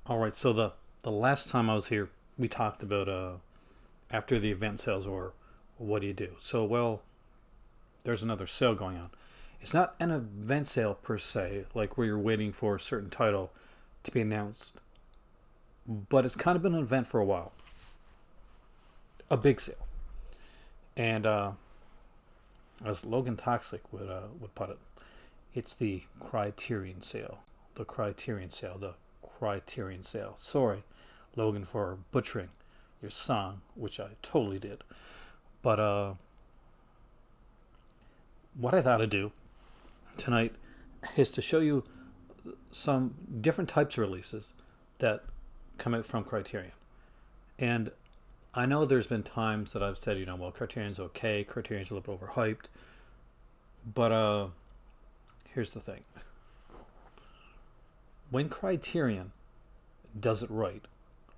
All right, so the last time I was here, we talked about after the event sales, or what do you do? So, well, there's another sale going on. It's not an event sale per se, like where you're waiting for a certain title to be announced, but it's kind of been an event for a while. A big sale. And as Logan Toxic would put it, it's the Criterion sale. The Criterion sale. The Criterion sale. Sorry, Logan, for butchering your song, which I totally did. But what I thought I'd do tonight is to show you some different types of releases that come out from Criterion. And I know there's been times that I've said, well, Criterion's okay, Criterion's a little bit overhyped. But here's the thing. When Criterion does it right,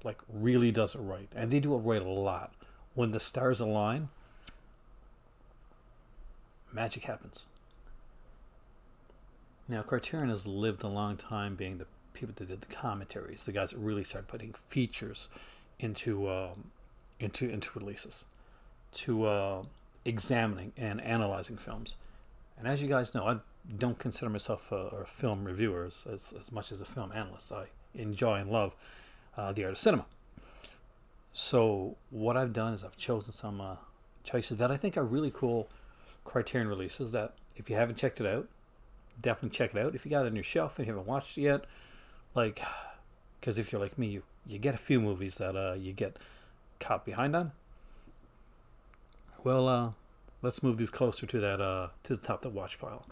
like really does it right, and they do it right a lot, when the stars align, magic happens. Now, Criterion has lived a long time being the people that did the commentaries, the guys that really started putting features into releases, to examining and analyzing films. And as you guys know, I don't consider myself a film reviewer as much as a film analyst. I enjoy and love the art of cinema. So what I've done is I've chosen some choices that I think are really cool Criterion releases that, if you haven't checked it out, definitely check it out. If you got it on your shelf and you haven't watched it yet, because if you're like me, you get a few movies that you get caught behind on. Well, let's move these closer to the top of the watch pile.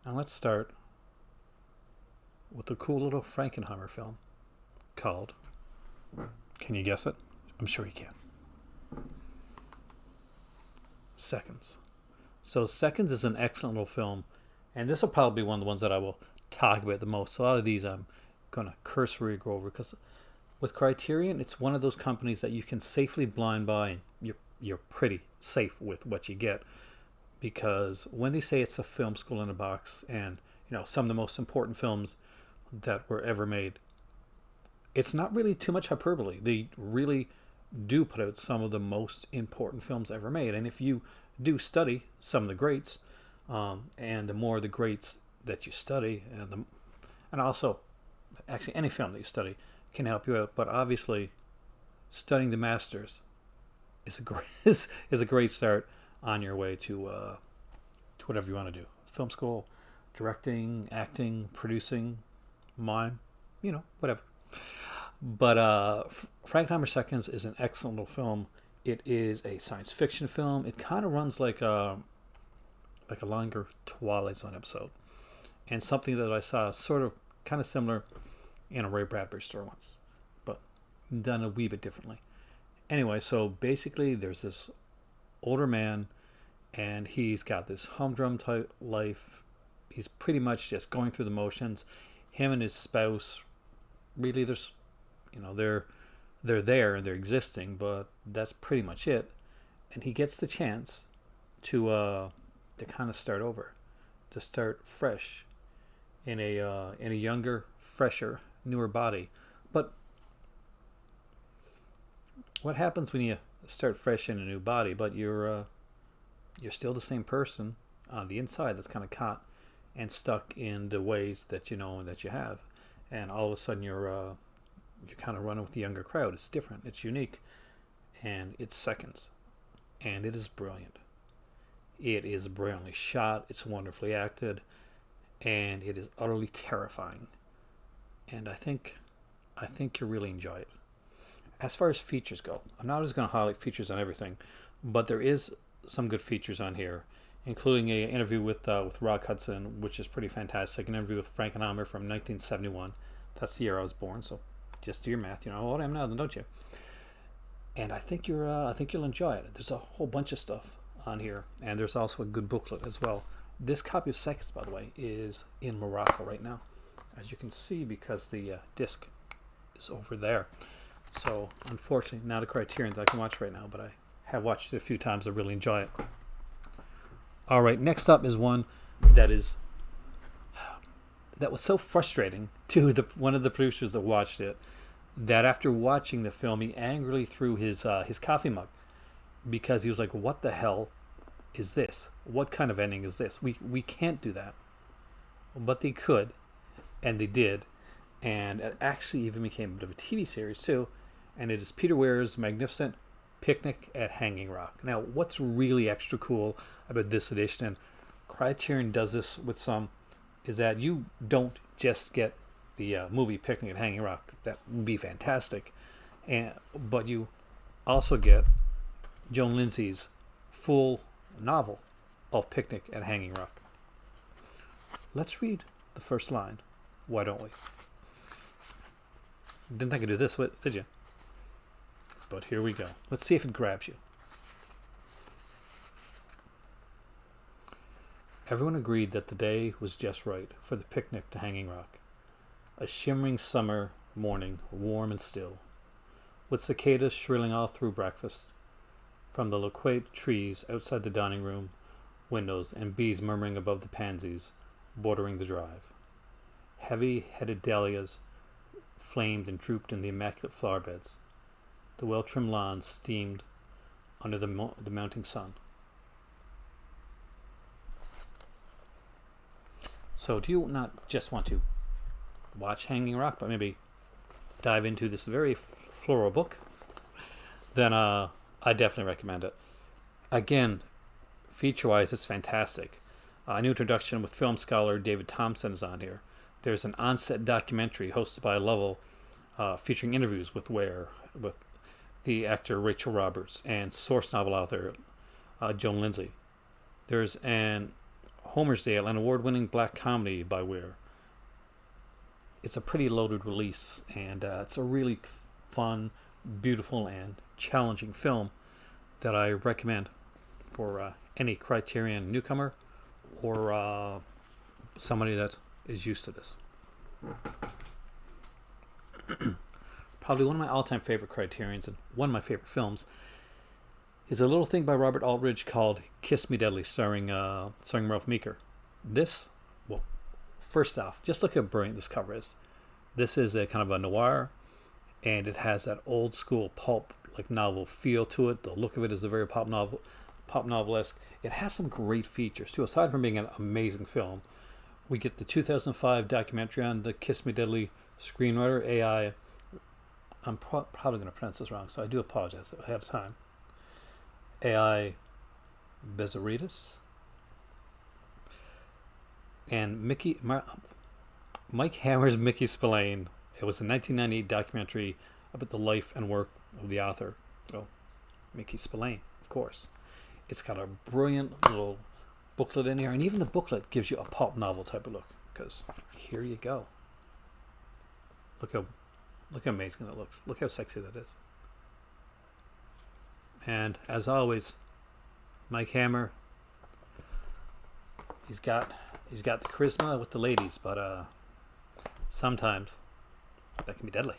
And let's start with a cool little Frankenheimer film called, can you guess it? I'm sure you can. Seconds. So Seconds is an excellent little film, and this will probably be one of the ones that I will talk about the most. A lot of these I'm going to cursory go over, because with Criterion, it's one of those companies that you can safely blind buy, and you're pretty safe with what you get, because when they say it's a film school in a box, and some of the most important films that were ever made, it's not really too much hyperbole. They really do put out some of the most important films ever made. And if you do study some of the greats, and the more the greats that you study, and also actually any film that you study can help you out. But obviously, studying the masters is a great start on your way to whatever you want to do. Film school, directing, acting, producing, mime, whatever. But Frankenheimer Seconds is an excellent little film. It is a science fiction film. It kind of runs like a longer Twilight Zone episode, and something that I saw sort of kind of similar in a Ray Bradbury story once, but done a wee bit differently. Anyway, so basically there's this older man, and he's got this humdrum type life. He's pretty much just going through the motions. Him and his spouse, really, they're there and they're existing, but that's pretty much it. And he gets the chance to kind of start over, to start fresh in a younger, fresher, newer body. But what happens when you start fresh in a new body, but you're still the same person on the inside that's kind of caught and stuck in the ways that you know and that you have, and all of a sudden you're kind of running with the younger crowd. It's different, it's unique, and it's Seconds, and it is brilliant. It is brilliantly shot, it's wonderfully acted, and it is utterly terrifying. And I think you'll really enjoy it. As far as features go, I'm not just going to highlight features on everything, but there is some good features on here, including an interview with Rock Hudson, which is pretty fantastic. An interview with Frankenheimer from 1971. That's the year I was born, so just do your math. You know what I am now, then, don't you? And I think you'll enjoy it. There's a whole bunch of stuff on here, and there's also a good booklet as well. This copy of Seconds, by the way, is in Morocco right now, as you can see, because the disc is over there. So unfortunately, not a Criterion that I can watch right now, but I have watched it a few times. I really enjoy it. All right, next up is one that is that was so frustrating to one of the producers that watched it, that after watching the film, he angrily threw his coffee mug, because he was like, "What the hell is this? What kind of ending is this? We can't do that." But they could, and they did, and it actually even became a bit of a TV series too. And it is Peter Weir's magnificent Picnic at Hanging Rock. Now, what's really extra cool about this edition, and Criterion does this with some, is that you don't just get the movie Picnic at Hanging Rock. That would be fantastic, but you also get Joan Lindsay's full novel of Picnic at Hanging Rock. Let's read the first line. Why don't we? Didn't think I'd do this, did you? But here we go. Let's see if it grabs you. Everyone agreed that the day was just right for the picnic to Hanging Rock. A shimmering summer morning, warm and still, with cicadas shrilling all through breakfast from the loquate trees outside the dining room windows, and bees murmuring above the pansies bordering the drive. Heavy-headed dahlias flamed and drooped in the immaculate flower beds. The well-trimmed lawns steamed under the mounting sun. So do you not just want to watch Hanging Rock, but maybe dive into this very floral book? Then I definitely recommend it. Again, feature-wise, it's fantastic. A new introduction with film scholar David Thompson is on here. There's an on-set documentary hosted by Lovell, featuring interviews with the actor Rachel Roberts and source novel author Joan Lindsay. There's an Homersdale, an award-winning black comedy by Weir. It's a pretty loaded release, and it's a really fun, beautiful, and challenging film that I recommend for any Criterion newcomer or somebody that is used to this. Probably one of my all-time favorite Criterions and one of my favorite films is a little thing by Robert Aldridge called Kiss Me Deadly, starring Ralph Meeker. This, well, first off, just look how brilliant this cover is. This is a kind of a noir, and it has that old school pulp like novel feel to it. The look of it is a very pulp novelesque. It has some great features too. Aside from being an amazing film, we get the 2005 documentary on the Kiss Me Deadly screenwriter AI. I'm probably going to pronounce this wrong, so I do apologize ahead of time. AI Bezaridis and Mike Hammer's Mickey Spillane. It was a 1998 documentary about the life and work of the author, Mickey Spillane, of course. It's got a brilliant little booklet in here, and even the booklet gives you a pulp novel type of look, because here you go. Look how amazing that looks. Look how sexy that is. And as always, Mike Hammer, he's got the charisma with the ladies, but sometimes that can be deadly.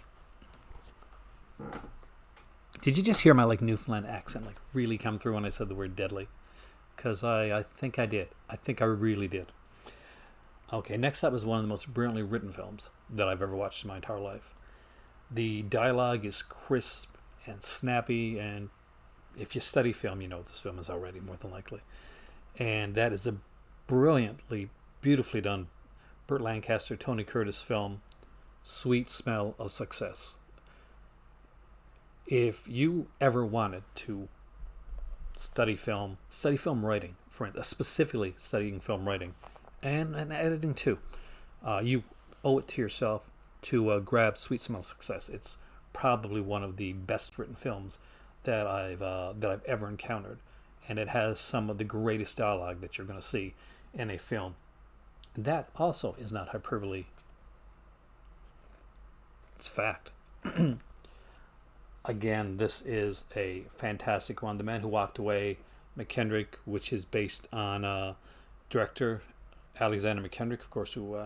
Did you just hear my Newfoundland accent really come through when I said the word deadly? Because I think I did. I think I really did. Okay, next up is one of the most brilliantly written films that I've ever watched in my entire life. The dialogue is crisp and snappy, and if you study film, you know what this film is already, more than likely. And that is a brilliantly, beautifully done Burt Lancaster, Tony Curtis film, Sweet Smell of Success. If you ever wanted to study film writing, specifically studying film writing, and editing too, you owe it to yourself to grab Sweet Smell of Success. It's probably one of the best written films that I've ever encountered, and it has some of the greatest dialogue that you're going to see in a film. That also is not hyperbole. It's fact. Again, this is a fantastic one. The Man Who Walked Away, McKendrick, which is based on director Alexander McKendrick, of course, who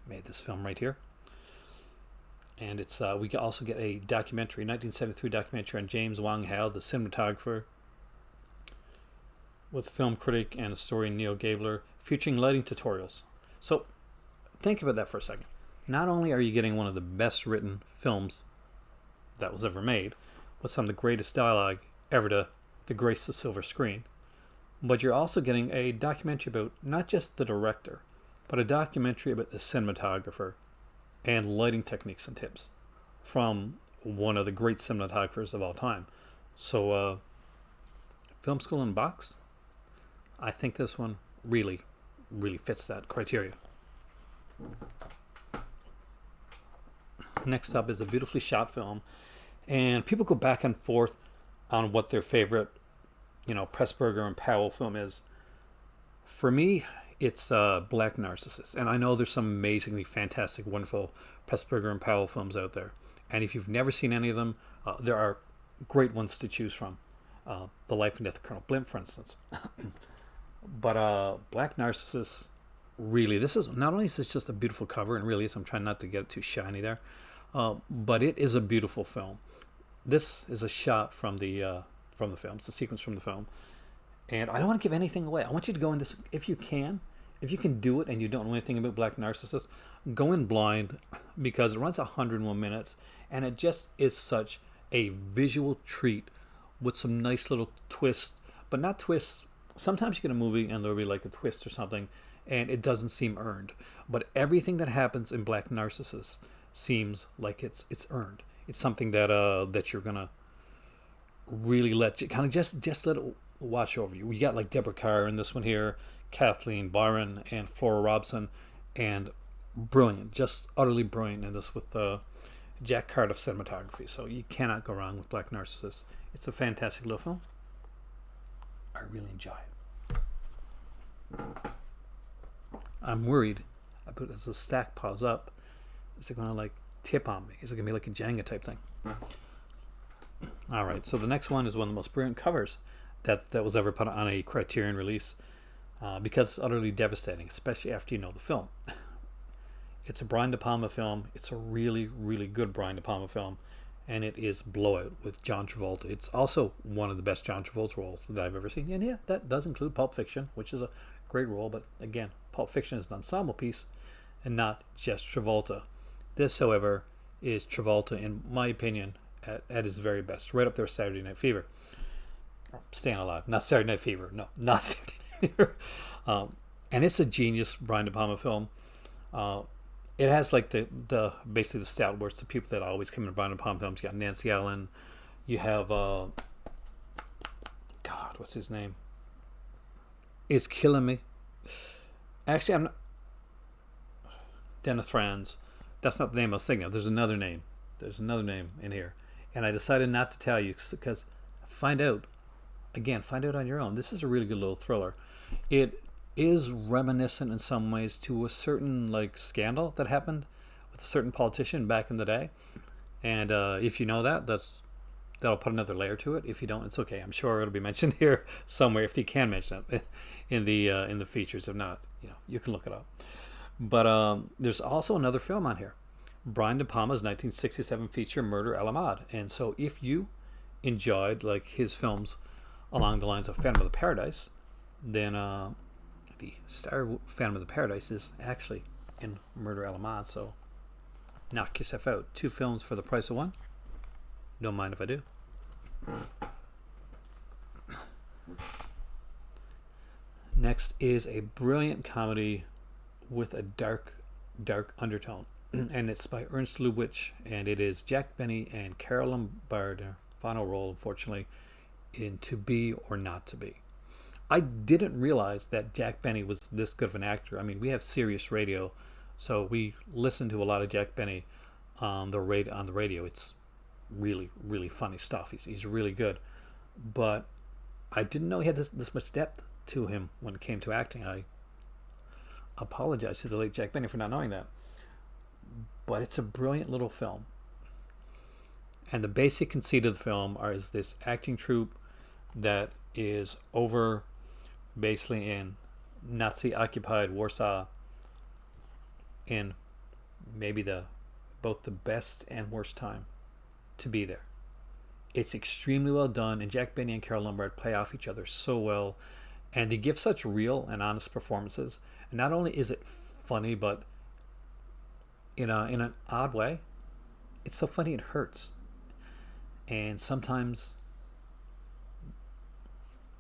made this film right here. And it's we also get a documentary, 1973 documentary on James Wong Howe, the cinematographer, with film critic and historian Neil Gabler, featuring lighting tutorials. So think about that for a second. Not only are you getting one of the best written films that was ever made, with some of the greatest dialogue ever to grace the silver screen, but you're also getting a documentary about not just the director, but a documentary about the cinematographer and lighting techniques and tips from one of the great cinematographers of all time. So, film school in a box, I think this one really, really fits that criteria. Next up is a beautifully shot film, and people go back and forth on what their favorite, Pressburger and Powell film is. For me, it's Black Narcissus, and I know there's some amazingly fantastic, wonderful Pressburger and Powell films out there, and if you've never seen any of them, there are great ones to choose from. The Life and Death of Colonel Blimp, for instance. But Black Narcissus, really, this is not only is this just a beautiful cover, and really is, I'm trying not to get it too shiny there, but it is a beautiful film. This is a shot from the film. It's a sequence from the film, and I don't want to give anything away. I want you to go in this if you can do it, and you don't know anything about Black Narcissus. Go in blind, because it runs 101 minutes, and it just is such a visual treat with some nice little twists, but not twists. Sometimes you get a movie and there'll be like a twist or something, and it doesn't seem earned. But everything that happens in Black Narcissus seems like it's earned. It's something that you're gonna really let you kind of just let it wash over you. We got like Deborah Carr in this one here, Kathleen Byron and Flora Robson, and brilliant, just utterly brilliant in this with Jack Cardiff cinematography. So you cannot go wrong with Black Narcissus. It's a fantastic little film. I really enjoy it. I'm worried about as the stack piles up, is it going to like tip on me? Is it going to be like a Jenga type thing? All right, so the next one is one of the most brilliant covers that was ever put on a Criterion release, because it's utterly devastating, especially after you know the film. It's a Brian De Palma film. It's a really, really good Brian De Palma film, and it is Blowout with John Travolta. It's also one of the best John Travolta roles that I've ever seen. And yeah, that does include Pulp Fiction, which is a great role, but again, Pulp Fiction is an ensemble piece and not just Travolta. This, however, is Travolta, in my opinion, at his very best, right up there with Saturday Night Fever. Staying Alive, not Saturday Night Fever. No, not Saturday Night Fever. And it's a genius Brian De Palma film. It has like the basically the stalwarts, the people that always come in Brian De Palma films. You got Nancy Allen. You have God, what's his name? Is killing me. Actually, I'm not. Dennis Franz. That's not the name I was thinking of. There's another name. There's another name in here, and I decided not to tell you because find out on your own. This is a really good little thriller. It is reminiscent in some ways to a certain like scandal that happened with a certain politician back in the day, and if you know that'll put another layer to it. If you don't, it's okay. I'm sure it'll be mentioned here somewhere if you can mention it in the features. If not, you can look it up. But there's also another film on here, Brian De Palma's 1967 feature Murder a la Mode. And so if you enjoyed like his films along the lines of Phantom of the Paradise, then the star of Phantom of the Paradise is actually in Murder a la Mode. So knock yourself out. 2 films for the price of 1. Don't mind if I do. Next is a brilliant comedy with a dark undertone, and it's by Ernst Lubitsch, and it is Jack Benny and Carole Lombard, their final role, unfortunately, in To Be or Not to Be. I didn't realize that Jack Benny was this good of an actor. I mean, we have Sirius Radio, so we listen to a lot of Jack Benny on the radio. It's really, really funny stuff. He's really good, but I didn't know he had this much depth to him when it came to acting. I apologize to the late Jack Benny for not knowing that, but it's a brilliant little film. And the basic conceit of the film is this acting troupe that is over basically in Nazi-occupied Warsaw in maybe both the best and worst time to be there. It's extremely well done, and Jack Benny and Carole Lombard play off each other so well, and they give such real and honest performances. And not only is it funny, but in an odd way, it's so funny it hurts. And sometimes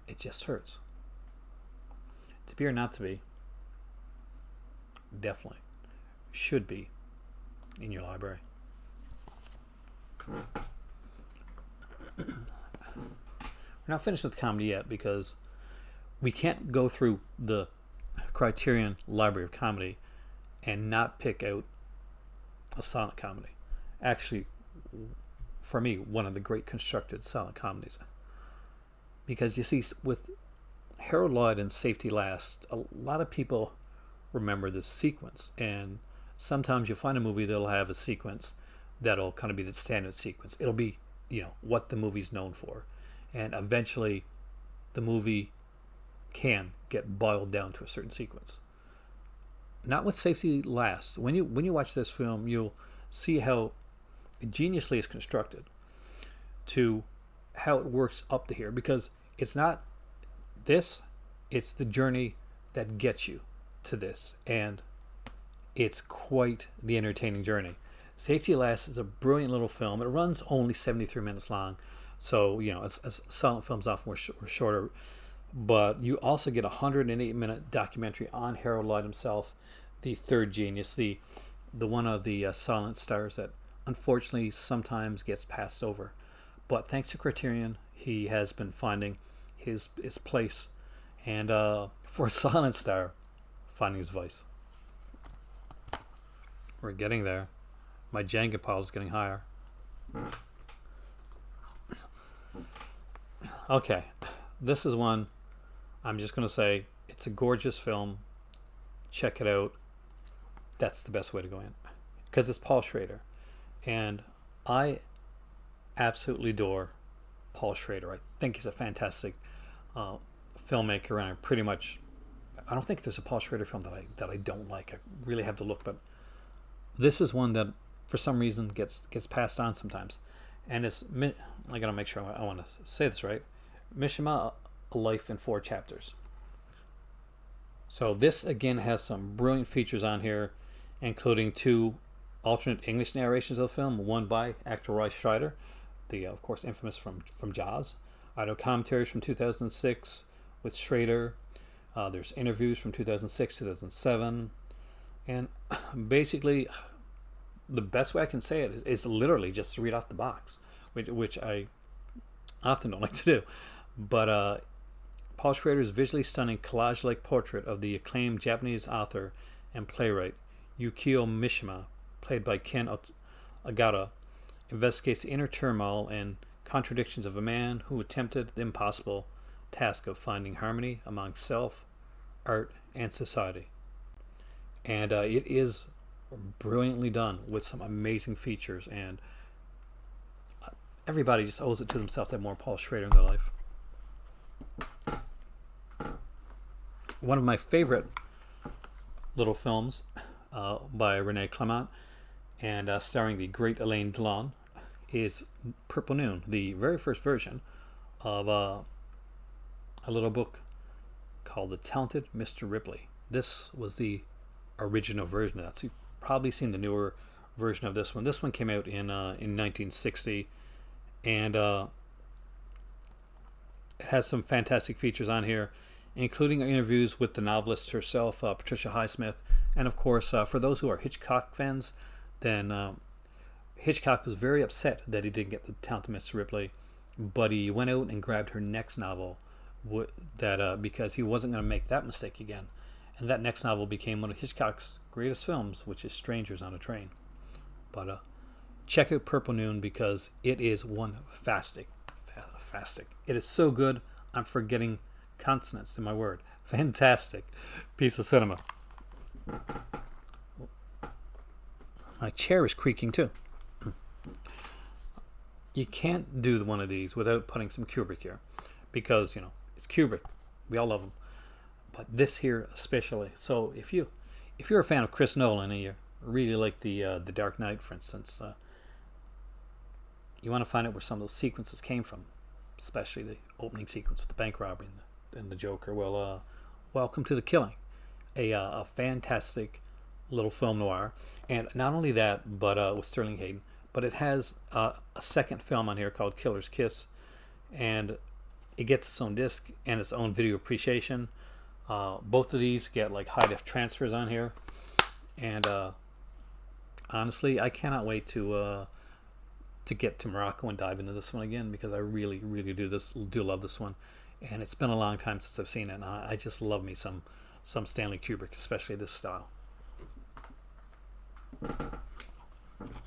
it just hurts. To be or not to be, definitely should be in your library. We're not finished with comedy yet because we can't go through the Criterion library of comedy and not pick out a silent comedy. Actually, for me, one of the great constructed silent comedies. Because you see, with Harold Lloyd and Safety Last, a lot of people remember this sequence. And sometimes you'll find a movie that'll have a sequence that'll kind of be the standard sequence. It'll be, what the movie's known for. And eventually, the movie can get boiled down to a certain sequence. Not with Safety Last. When you watch this film, you'll see how ingeniously it's constructed to how it works up to here, because it's not this, it's the journey that gets you to this, and it's quite the entertaining journey. Safety Last is a brilliant little film. It runs only 73 minutes long, so as silent films often were shorter, but you also get a 108-minute documentary on Harold Lloyd himself, the third genius, the one of the silent stars that unfortunately sometimes gets passed over. But thanks to Criterion, he has been finding his place, and for a silent star, finding his voice. We're getting there. My Jenga pile is getting higher. Okay, this is one I'm just going to say it's a gorgeous film. Check it out. That's the best way to go in, because it's Paul Schrader, and I absolutely adore Paul Schrader. I think he's a fantastic filmmaker, and I don't think there's a Paul Schrader film that I don't like. I really have to look, but this is one that for some reason gets passed on sometimes, and I gotta make sure I want to say this right. Mishima, A Life in 4 Chapters. So this again has some brilliant features on here, including 2 alternate English narrations of the film, one by actor Roy Schrader, the of course infamous from Jaws. Audio commentaries from 2006 with Schrader. There's interviews from 2006, 2007, and basically the best way I can say it is literally just to read off the box, which I often don't like to do. But Paul Schrader's visually stunning collage-like portrait of the acclaimed Japanese author and playwright Yukio Mishima, played by Ken Agata, investigates the inner turmoil and contradictions of a man who attempted the impossible task of finding harmony among self, art, and society. And it is brilliantly done with some amazing features, and everybody just owes it to themselves to have more Paul Schrader in their life. One of my favorite little films by Renee Clement and starring the great Elaine Delon is Purple Noon, the very first version of a little book called The Talented Mr. Ripley. This was the original version of that. So you've probably seen the newer version of this one. This one came out in 1960, and it has some fantastic features on here, including interviews with the novelist herself, Patricia Highsmith, and of course, for those who are Hitchcock fans, then Hitchcock was very upset that he didn't get The Talented Mr. Ripley, but he went out and grabbed her next novel because he wasn't going to make that mistake again. And that next novel became one of Hitchcock's greatest films, which is Strangers on a Train. But check out Purple Noon because it is one fastic. It is so good, I'm forgetting consonants in my word. Fantastic piece of cinema. My chair is creaking too. You can't do one of these without putting some Kubrick here, because it's Kubrick. We all love him, but this here especially. So if you're a fan of Chris Nolan and you really like the Dark Knight, for instance, you want to find out where some of those sequences came from, especially the opening sequence with the bank robbery and the Joker. Well, Welcome to the Killing, a fantastic little film noir. And not only that, but with Sterling Hayden, but it has a second film on here called Killer's Kiss, and it gets its own disc and its own video appreciation. Both of these get like high def transfers on here, and honestly, I cannot wait to get to Morocco and dive into this one again, because I really, really do love this one, and it's been a long time since I've seen it, and I just love me some Stanley Kubrick, especially this style.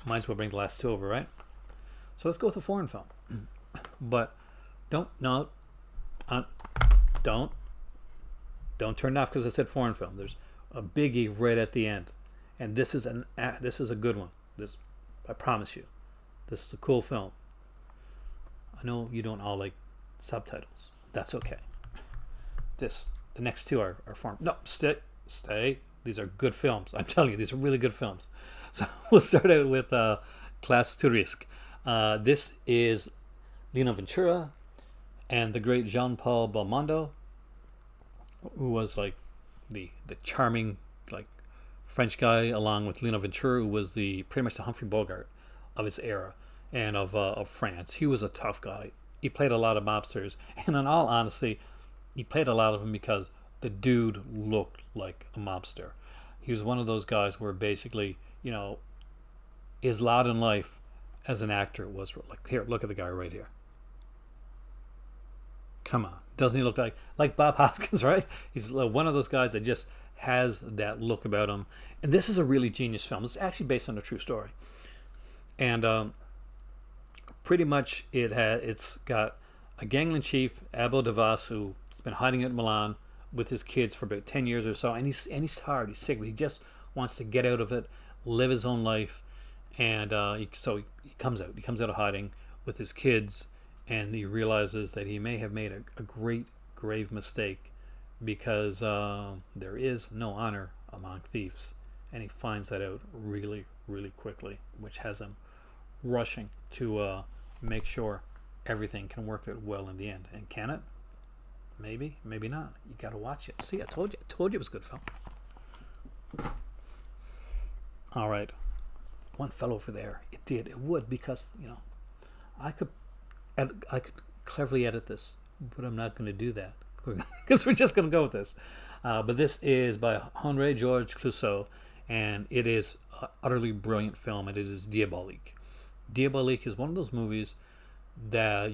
Might as well bring the last two over, right? So let's go with a foreign film, but don't turn it off because I said foreign film. There's a biggie right at the end, and this is a good one. I promise you, this is a cool film. I know you don't all like subtitles. That's okay. The next two are foreign. No, stay. These are good films. I'm telling you, these are really good films. So we'll start out with Classe Touriste. This is Lino Ventura and the great Jean-Paul Belmondo, who was like the charming like French guy, along with Lino Ventura, who was pretty much the Humphrey Bogart of his era and of France. He was a tough guy. He played a lot of mobsters, and in all honesty, he played a lot of them because the dude looked like a mobster. He was one of those guys where basically, his lot in life as an actor was like, here, look at the guy right here. Come on. Doesn't he look like Bob Hoskins, right? He's one of those guys that just has that look about him. And this is a really genius film. It's actually based on a true story. And pretty much it's got a gangland chief, Abel Devas, who's been hiding at Milan with his kids for about 10 years or so, and he's tired, he's sick, but he just wants to get out of it, live his own life, and so he comes out of hiding with his kids, and he realizes that he may have made a great grave mistake, because there is no honor among thieves, and he finds that out really, really quickly, which has him rushing to make sure everything can work out well in the end. And can it? Maybe, maybe not. You got to watch it. See, I told you it was a good film. All right, one fell over there. It would, because I could cleverly edit this, but I'm not going to do that because we're just going to go with this. But this is by Henri Georges Clouzot, and it is an utterly brilliant film, and it is Diabolique. Diabolique is one of those movies that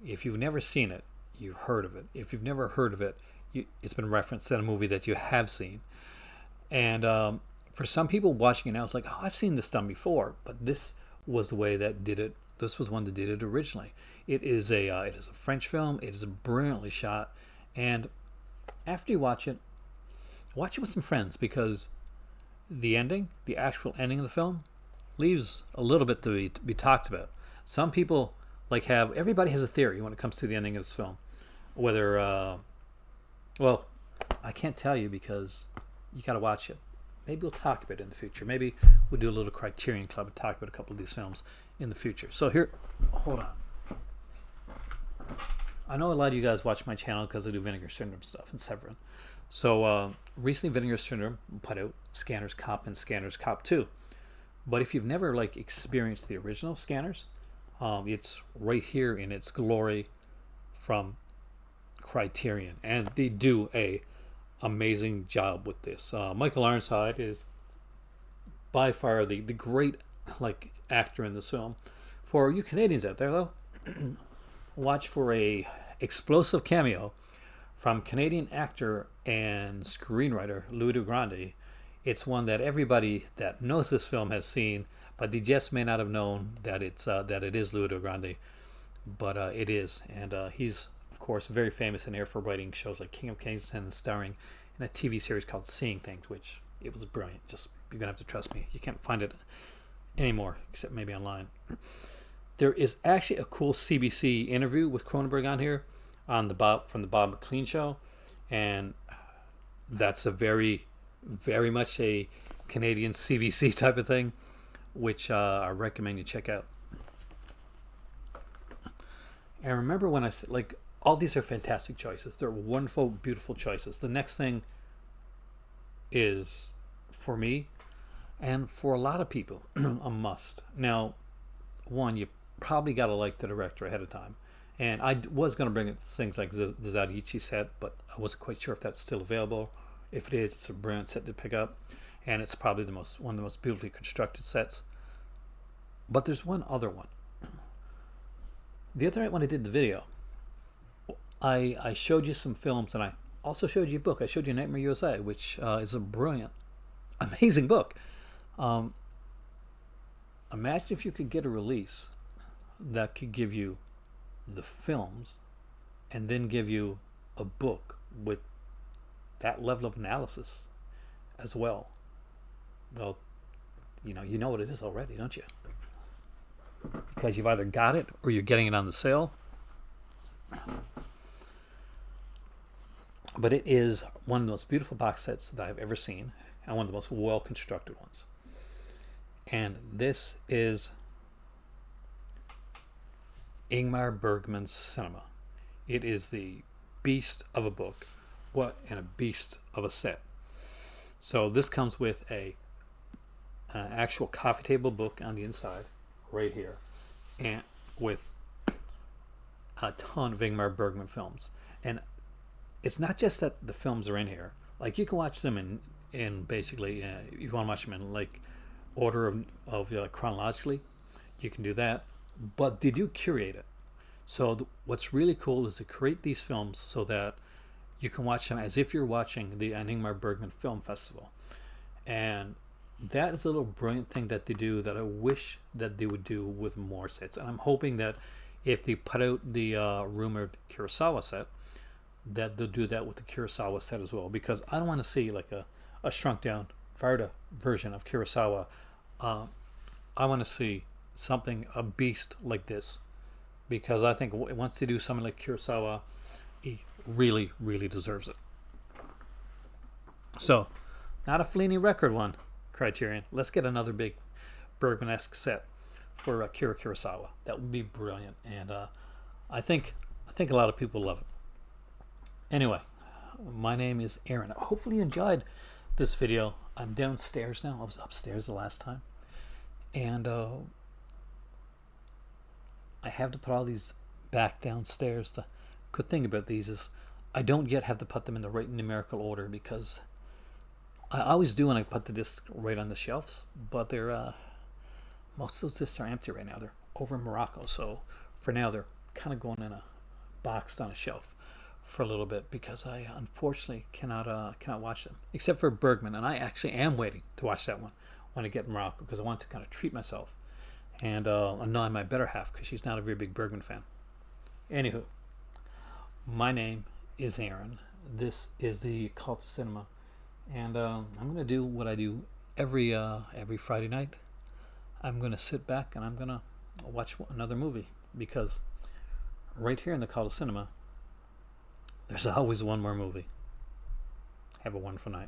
if you've never seen it, you've heard of it. If you've never heard of it, it's been referenced in a movie that you have seen. And for some people watching it now, it's like, oh, I've seen this done before, but this was the way that did it. This was one that did it originally. It is a French film. It is brilliantly shot, and after you watch it with some friends, because the actual ending of the film, leaves a little bit to be talked about. Some people everybody has a theory when it comes to the ending of this film. Whether, well, I can't tell you because you got to watch it. Maybe we'll talk about it in the future. Maybe we'll do a little Criterion Club and talk about a couple of these films in the future. So here, hold on. I know a lot of you guys watch my channel because I do Vinegar Syndrome stuff and Severin. So recently Vinegar Syndrome put out Scanners Cop and Scanners Cop 2. But if you've never experienced the original Scanners, it's right here in its glory from Criterion, and they do a amazing job with this. Michael Ironside is by far the great actor in this film. For you Canadians out there, though, watch for a explosive cameo from Canadian actor and screenwriter Louis de Grande. It's one that everybody that knows this film has seen, but they just may not have known that it is Louis de Grande. But it is, and he's of course very famous in here for writing shows like King of Kings and starring in a TV series called Seeing Things, which it was brilliant. Just, you're gonna have to trust me. You can't find it anymore except maybe online. There is actually a cool CBC interview with Cronenberg on here from the Bob McLean show, and that's a very, very much a Canadian CBC type of thing, which I recommend you check out. And remember when I said, all these are fantastic choices. They're wonderful, beautiful choices. The next thing is, for me, and for a lot of people, a must. Now, one, you probably got to like the director ahead of time. And I was going to bring it things like the Zadichi set, but I wasn't quite sure if that's still available. If it is, it's a brilliant set to pick up, and it's probably one of the most beautifully constructed sets. But there's one other one. The other night when I did the video, I showed you some films, and I also showed you a book. I showed you Nightmare USA, which is a brilliant, amazing book. Imagine if you could get a release that could give you the films and then give you a book with that level of analysis as well. Well, you know what it is already, don't you? Because you've either got it or you're getting it on the sale. But it is one of the most beautiful box sets that I've ever seen, and one of the most well constructed ones. And this is Ingmar Bergman's cinema. It is the beast of a book, and a beast of a set. So this comes with a actual coffee table book on the inside, right here, and with a ton of Ingmar Bergman films. And it's not just that the films are in here. Like, you can watch them in basically, if you want to watch them in like order of chronologically, you can do that. But they do curate it. So what's really cool is to create these films so that you can watch them as if you're watching an Ingmar Bergman Film Festival. And that is a little brilliant thing that they do that I wish that they would do with more sets. And I'm hoping that if they put out the rumored Kurosawa set, that they'll do that with the Kurosawa set as well. Because I don't want to see like a shrunk down Varda version of Kurosawa. I want to see a beast like this, because I think once they do something like Kurosawa, he really, really deserves it. So, not a Fellini record one, Criterion. Let's get another big Bergman-esque set for Akira Kurosawa. That would be brilliant, and I think a lot of people love it. Anyway, my name is Aaron. Hopefully you enjoyed this video. I'm downstairs now. I was upstairs the last time, and I have to put all these back downstairs. The good thing about these is I don't yet have to put them in the right numerical order, because I always do when I put the discs right on the shelves, but they're most of those discs are empty right now. They're over in Morocco, so for now they're kind of going in a box on a shelf for a little bit, because I unfortunately cannot watch them, except for Bergman, and I actually am waiting to watch that one when I get in Morocco, because I want to kind of treat myself and annoy my better half, because she's not a very big Bergman fan. Anywho, my name is Aaron. This is the Cult of Cinema, and I'm going to do what I do every Friday night. I'm going to sit back and I'm going to watch another movie, because right here in the Cult of Cinema, there's always one more movie. Have a wonderful night.